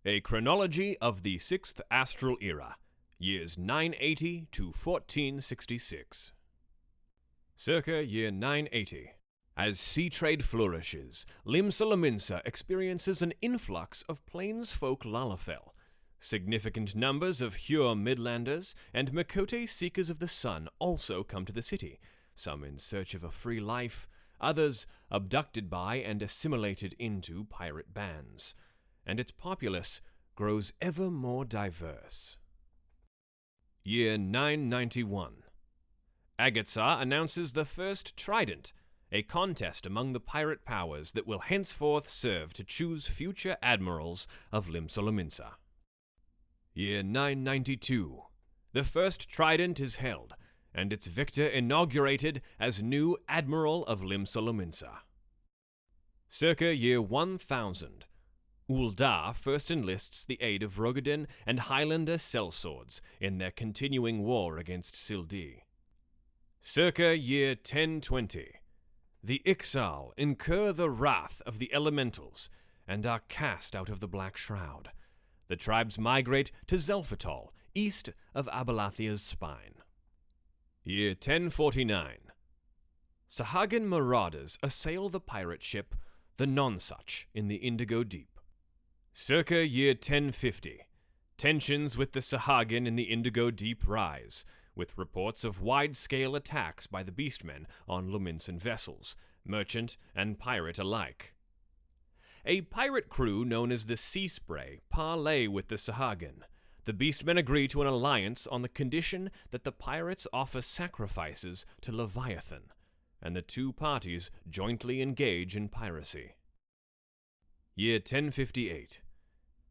A Chronology of the 6th Astral Era, years 980 to 1466. Circa year 980. As sea trade flourishes, Limsa experiences an influx of plains folk Lalafell. Significant numbers of Hure Midlanders and Makote Seekers of the Sun also come to the city, some in search of a free life, others abducted by and assimilated into pirate bands, and its populace grows ever more diverse. Year 991. Agatsar announces the first Trident, a contest among the pirate powers that will henceforth serve to choose future admirals of Limsa. Year 992. The first Trident is held, and its victor inaugurated as new Admiral of Limsa. Circa year 1000. Ul'dah first enlists the aid of Rogadin and Highlander sellswords in their continuing war against Sildee. Circa year 1020. The Ixal incur the wrath of the elementals and are cast out of the Black Shroud. The tribes migrate to Zelphatol, east of Abalathia's Spine. Year 1049. Sahagin marauders assail the pirate ship the Nonsuch in the Indigo Deep. Circa year 1050. Tensions with the Sahagin in the Indigo Deep rise, with reports of wide-scale attacks by the Beastmen on Luminsan vessels, merchant and pirate alike. A pirate crew known as the Sea Spray parley with the Sahagin. The Beastmen agree to an alliance on the condition that the pirates offer sacrifices to Leviathan, and the two parties jointly engage in piracy. Year 1058.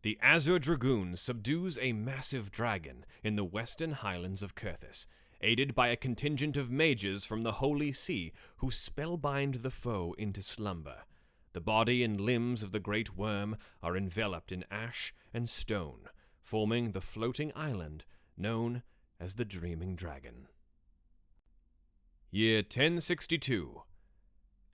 The Azure Dragoon subdues a massive dragon in the western highlands of Kurthis, aided by a contingent of mages from the Holy See who spellbind the foe into slumber. The body and limbs of the great worm are enveloped in ash and stone, forming the floating island known as the Dreaming Dragon. Year 1062.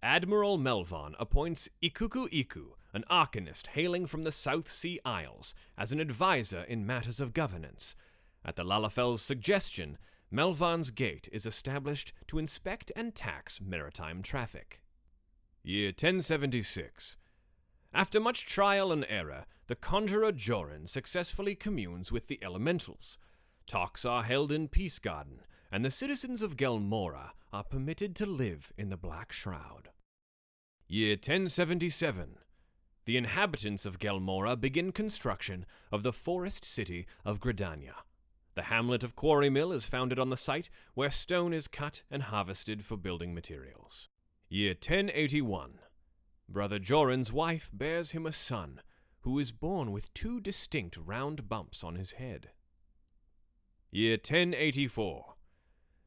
Admiral Melvan appoints Ikuku Iku, an arcanist hailing from the South Sea Isles, as an advisor in matters of governance. At the Lalafell's suggestion, Melvan's Gate is established to inspect and tax maritime traffic. Year 1076. After much trial and error, the conjurer Joran successfully communes with the elementals. Talks are held in Peace Garden, and the citizens of Gelmora are permitted to live in the Black Shroud. Year 1077. The inhabitants of Gelmora begin construction of the forest city of Gridania. The hamlet of Quarrymill is founded on the site where stone is cut and harvested for building materials. Year 1081. Brother Joran's wife bears him a son, who is born with two distinct round bumps on his head. Year 1084.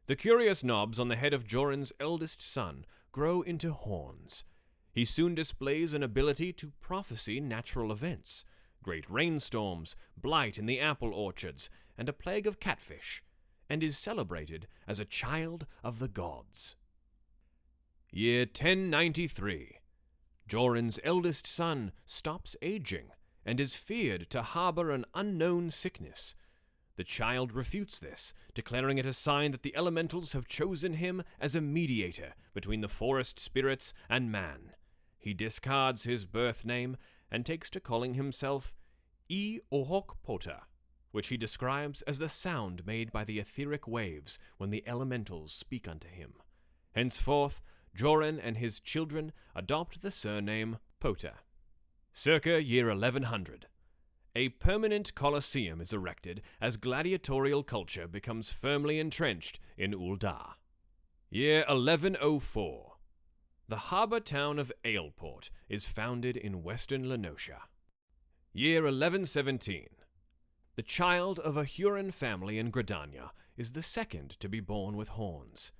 The curious knobs on the head of Joran's eldest son grow into horns. He soon displays an ability to prophesy natural events, great rainstorms, blight in the apple orchards, and a plague of catfish, and is celebrated as a child of the gods. Year 1093. Joran's eldest son stops aging and is feared to harbor an unknown sickness. The child refutes this, declaring it a sign that the elementals have chosen him as a mediator between the forest spirits and man. He discards his birth name and takes to calling himself Ohok-Pota, which he describes as the sound made by the etheric waves when the elementals speak unto him. Henceforth, Joran and his children adopt the surname Pota. Circa year 1100. A permanent coliseum is erected as gladiatorial culture becomes firmly entrenched in Ul'dah. Year 1104. The harbour town of Aleport is founded in western Lenosha. Year 1117. The child of a Huron family in Gridania is the second to be born with horns.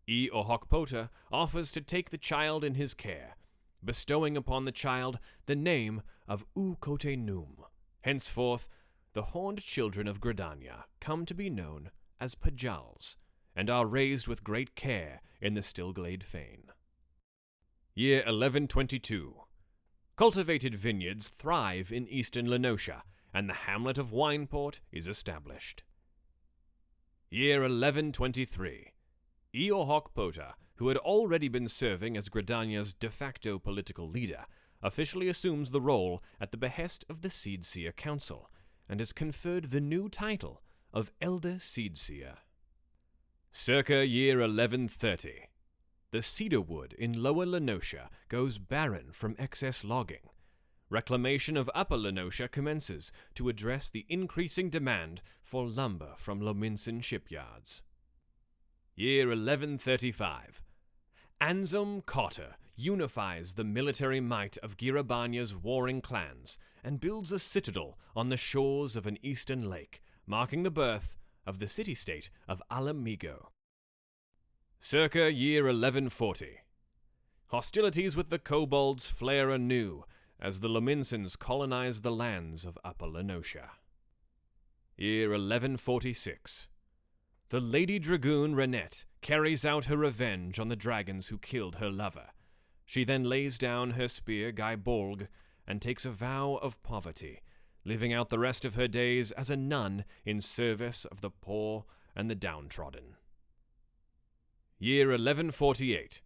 Ohok-Pota offers to take the child in his care, bestowing upon the child the name of Ukote-Num. Henceforth, the horned children of Gridania come to be known as Pajals, and are raised with great care in the Stillglade Fane. Year 1122. Cultivated vineyards thrive in eastern Lenosha, and the hamlet of Wineport is established. Year 1123. Eohok Pota, who had already been serving as Gridania's de facto political leader, officially assumes the role at the behest of the Seedseer Council, and is conferred the new title of Elder Seedseer. Circa year 1130. The cedarwood in Lower Lenosha goes barren from excess logging. Reclamation of Upper Lenosha commences to address the increasing demand for lumber from Lominsan shipyards. Year 1135. Anselm Cotter unifies the military might of Girabanya's warring clans and builds a citadel on the shores of an eastern lake, marking the birth of the city-state of Alamigo. Circa year 1140. Hostilities with the kobolds flare anew as the Lominsans colonize the lands of Upper Lenosha. Year 1146. The Lady Dragoon Renette carries out her revenge on the dragons who killed her lover. She then lays down her spear Gaibolg and takes a vow of poverty, living out the rest of her days as a nun in service of the poor and the downtrodden. Year 1148.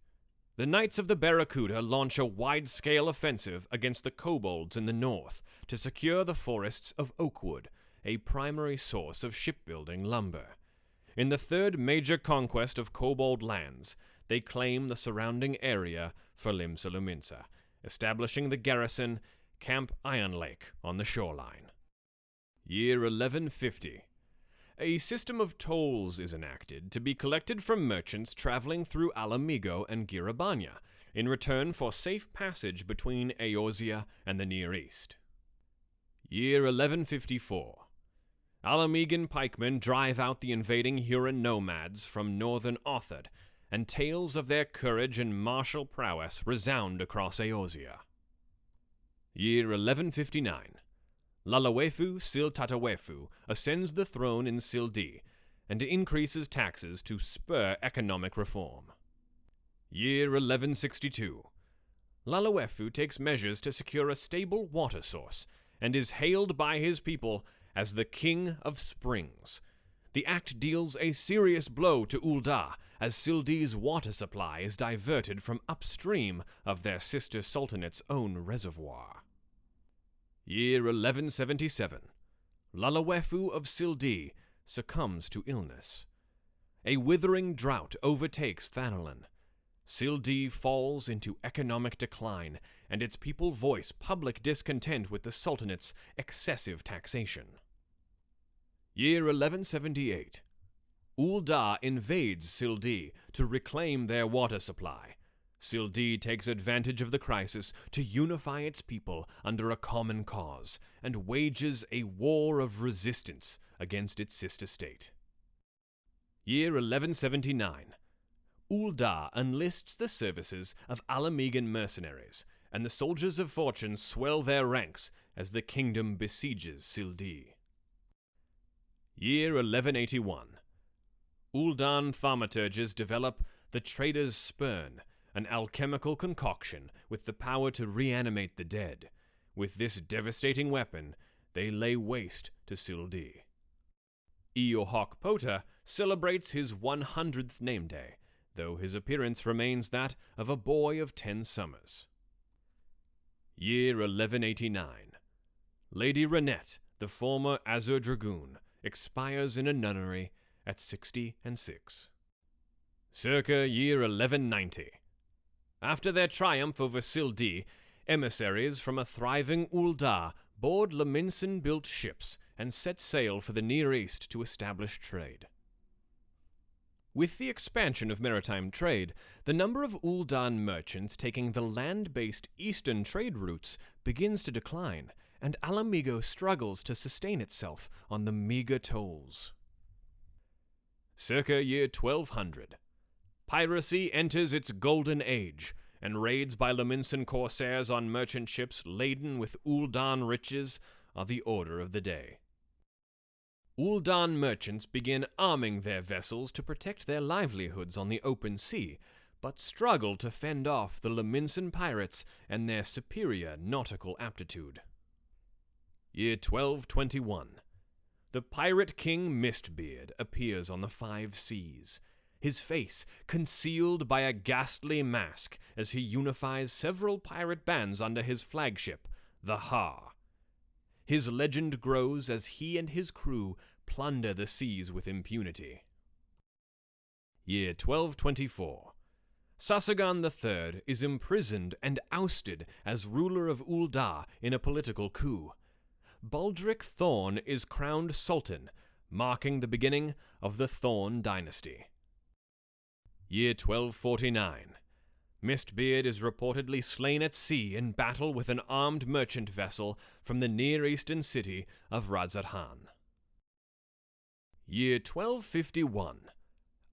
The Knights of the Barracuda launch a wide-scale offensive against the kobolds in the north to secure the forests of Oakwood, a primary source of shipbuilding lumber. In the third major conquest of kobold lands, they claim the surrounding area for Limsa Luminsa, establishing the garrison Camp Iron Lake on the shoreline. Year 1150. A system of tolls is enacted to be collected from merchants traveling through Alamigo and Girabanya, in return for safe passage between Eorzea and the Near East. Year 1154. Alamigan pikemen drive out the invading Huron nomads from northern Othard, and tales of their courage and martial prowess resound across Eorzea. Year 1159. Lalawefu Sil Tatawefu ascends the throne in Sildi and increases taxes to spur economic reform. Year 1162. Lalawefu takes measures to secure a stable water source and is hailed by his people as the King of Springs. The act deals a serious blow to Ul'dah as Sildi's water supply is diverted from upstream of their sister sultanate's own reservoir. Year 1177. Lalawefu of Sildi succumbs to illness. A withering drought overtakes Thanalan. Sildi falls into economic decline, and its people voice public discontent with the Sultanate's excessive taxation. Year 1178. Ul'dah invades Sildi to reclaim their water supply. Sildi takes advantage of the crisis to unify its people under a common cause, and wages a war of resistance against its sister state. Year 1179. Ul'dah enlists the services of Alamigan mercenaries, and the soldiers of fortune swell their ranks as the kingdom besieges Sildi. Year 1181. Ul'dan thaumaturges develop the Trader's Spurn, an alchemical concoction with the power to reanimate the dead. With this devastating weapon, they lay waste to Sildi. Eohok Pota celebrates his 100th name day, though his appearance remains that of a boy of 10 summers. Year 1189. Lady Renette, the former Azur Dragoon, expires in a nunnery at 66. Circa year 1190. After their triumph over Sildi, emissaries from a thriving Ul'dah board Lominsan-built ships and set sail for the Near East to establish trade. With the expansion of maritime trade, the number of Ul'dan merchants taking the land-based eastern trade routes begins to decline, and Alamigo struggles to sustain itself on the meager tolls. Circa year 1200. Piracy enters its golden age, and raids by Lominsan corsairs on merchant ships laden with Ul'dan riches are the order of the day. Ul'dan merchants begin arming their vessels to protect their livelihoods on the open sea, but struggled to fend off the Leminson pirates and their superior nautical aptitude. Year 1221. The pirate king Mistbeard appears on the five seas, his face concealed by a ghastly mask as he unifies several pirate bands under his flagship, the Har. His legend grows as he and his crew plunder the seas with impunity. Year 1224. Sasagan III is imprisoned and ousted as ruler of Ul'dah in a political coup. Baldric Thorn is crowned Sultan, marking the beginning of the Thorn dynasty. Year 1249. Mistbeard is reportedly slain at sea in battle with an armed merchant vessel from the Near Eastern city of Razarhan. Year 1251.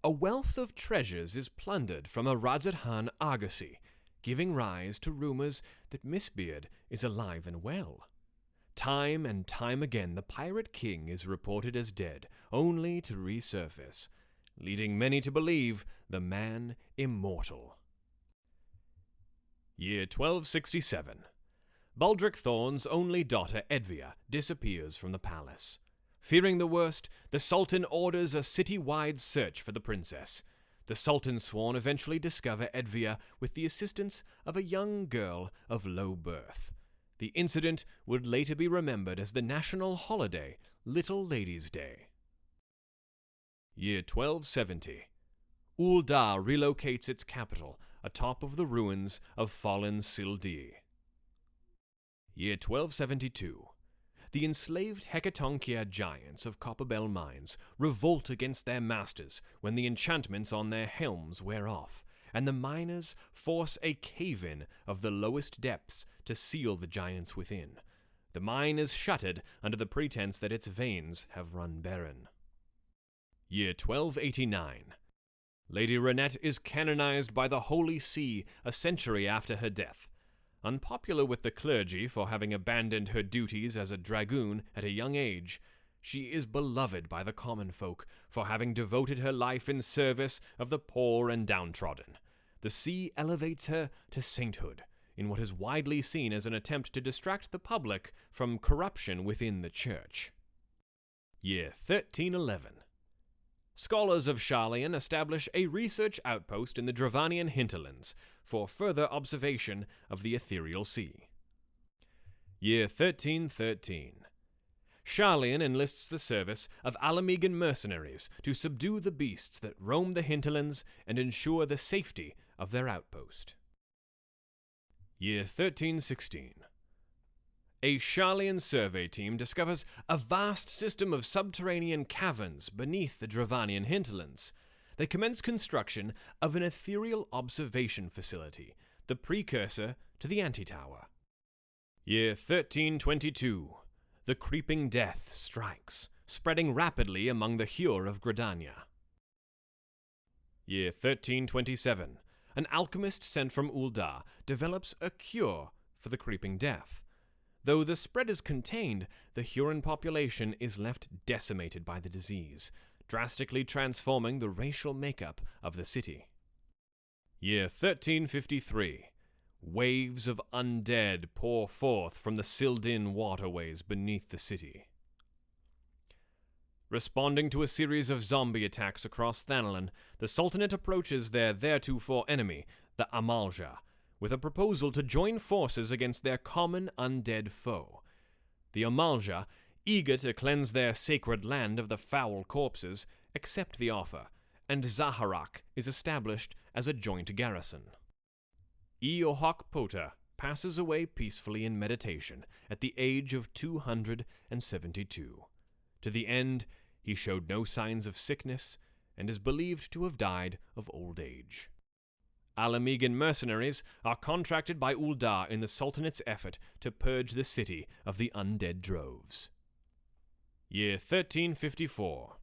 A wealth of treasures is plundered from a Razarhan argosy, giving rise to rumors that Mistbeard is alive and well. Time and time again the pirate king is reported as dead, only to resurface, leading many to believe the man immortal. Year 1267. Baldric Thorn's only daughter Edvia disappears from the palace. Fearing the worst, the Sultan orders a city-wide search for the princess. The Sultan's sworn eventually discover Edvia with the assistance of a young girl of low birth. The incident would later be remembered as the national holiday, Little Ladies' Day. Year 1270. Ul'dah relocates its capital atop of the ruins of fallen Sildee. Year 1272. The enslaved Hecatonchia giants of Copperbell Mines revolt against their masters when the enchantments on their helms wear off, and the miners force a cave-in of the lowest depths to seal the giants within. The mine is shuttered under the pretense that its veins have run barren. Year 1289. Lady Renette is canonized by the Holy See a century after her death. Unpopular with the clergy for having abandoned her duties as a dragoon at a young age, she is beloved by the common folk for having devoted her life in service of the poor and downtrodden. The See elevates her to sainthood, in what is widely seen as an attempt to distract the public from corruption within the church. Year 1311. Scholars of Sharlayan establish a research outpost in the Dravanian hinterlands for further observation of the ethereal sea. Year 1313. Sharlayan enlists the service of Alamegan mercenaries to subdue the beasts that roam the hinterlands and ensure the safety of their outpost. Year 1316. A Sharlayan survey team discovers a vast system of subterranean caverns beneath the Dravanian hinterlands. They commence construction of an ethereal observation facility, the precursor to the Antitower. Year 1322. The creeping death strikes, spreading rapidly among the Hyur of Gridania. Year 1327. An alchemist sent from Ul'dah develops a cure for the creeping death. Though the spread is contained, the Huron population is left decimated by the disease, drastically transforming the racial makeup of the city. Year 1353. Waves of undead pour forth from the Sildin waterways beneath the city. Responding to a series of zombie attacks across Thanalan, the Sultanate approaches their theretofore enemy, the Amalja, with a proposal to join forces against their common undead foe. The Amalja, eager to cleanse their sacred land of the foul corpses, accept the offer, and Zaharak is established as a joint garrison. Eohak Pota passes away peacefully in meditation at the age of 272. To the end, he showed no signs of sickness and is believed to have died of old age. Alamegan mercenaries are contracted by Ul'dah in the Sultanate's effort to purge the city of the undead droves. Year 1354.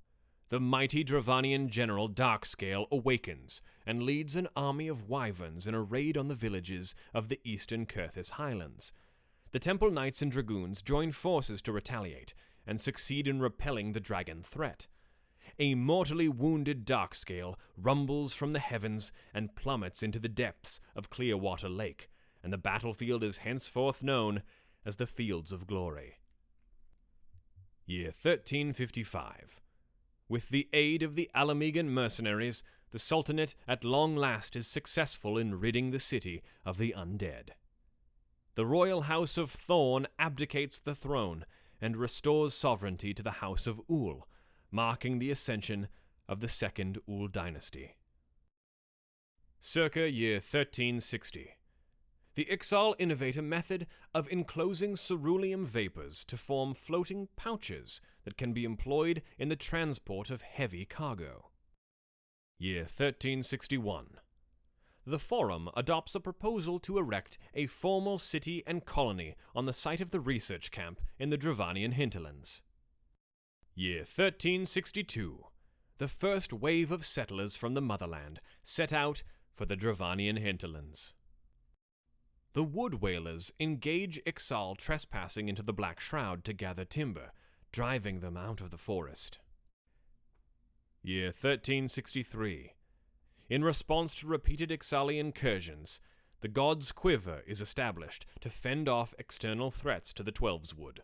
The mighty Dravanian general Darkscale awakens and leads an army of wyverns in a raid on the villages of the eastern Kurthis Highlands. The Temple Knights and Dragoons join forces to retaliate and succeed in repelling the dragon threat. a mortally wounded Darkscale rumbles from the heavens and plummets into the depths of Clearwater Lake, and the battlefield is henceforth known as the Fields of Glory. Year 1355. With the aid of the Alamegan mercenaries, the Sultanate at long last is successful in ridding the city of the undead. The royal house of Thorn abdicates the throne and restores sovereignty to the House of Ul, marking the ascension of the Second Ul dynasty. Circa year 1360. The Ixal innovate a method of enclosing cerulean vapors to form floating pouches that can be employed in the transport of heavy cargo. Year 1361. The Forum adopts a proposal to erect a formal city and colony on the site of the research camp in the Dravanian hinterlands. Year 1362. The first wave of settlers from the motherland set out for the Dravanian hinterlands. The Wood Whalers engage Ixal trespassing into the Black Shroud to gather timber, driving them out of the forest. Year 1363. In response to repeated Ixali incursions, the God's Quiver is established to fend off external threats to the Twelveswood.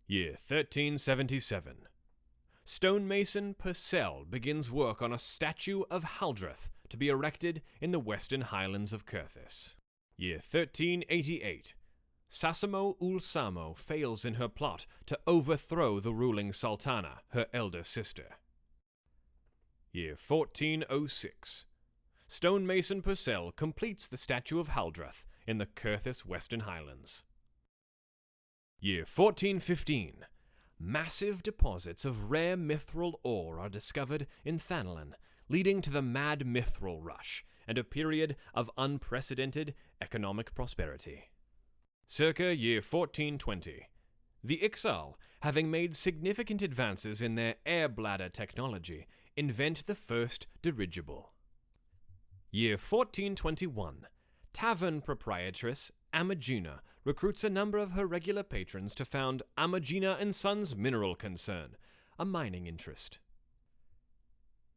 Year 1377. Stonemason Purcell begins work on a statue of Haldreth to be erected in the western highlands of Kurthis. Year 1388. Sasamo Ulsamo fails in her plot to overthrow the ruling Sultana, her elder sister. Year 1406. Stonemason Purcell completes the statue of Haldreth in the Kurthis Western Highlands. Year 1415. Massive deposits of rare mithril ore are discovered in Thanalin, leading to the Mad Mithril Rush and a period of unprecedented economic prosperity. Circa year 1420. The Ixal, having made significant advances in their air bladder technology, invent the first dirigible. Year 1421. Tavern proprietress Amagina recruits a number of her regular patrons to found Amagina & Sons Mineral Concern, a mining interest.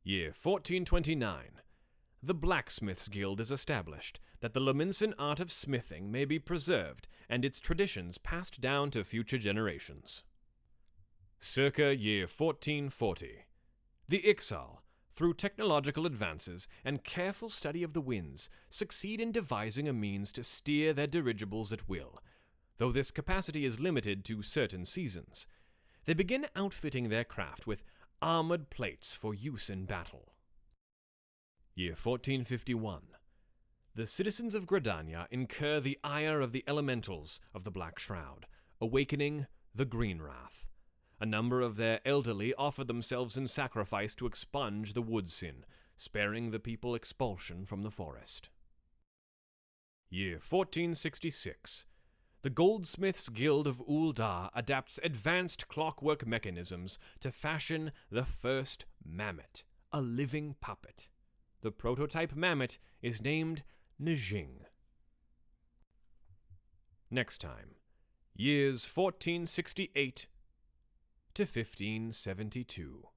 Year 1429. The Blacksmiths' Guild is established, that the Lominsan art of smithing may be preserved and its traditions passed down to future generations. Circa year 1440. The Ixal, through technological advances and careful study of the winds, succeed in devising a means to steer their dirigibles at will, though this capacity is limited to certain seasons. They begin outfitting their craft with armored plates for use in battle. Year 1451. The citizens of Gridania incur the ire of the elementals of the Black Shroud, awakening the Green Wrath. A number of their elderly offer themselves in sacrifice to expunge the wood sin, sparing the people expulsion from the forest. Year 1466. The Goldsmiths' Guild of Ul'dah adapts advanced clockwork mechanisms to fashion the first mammoth, a living puppet. The prototype mammoth is named Najing. Next time, years 1468 to 1572.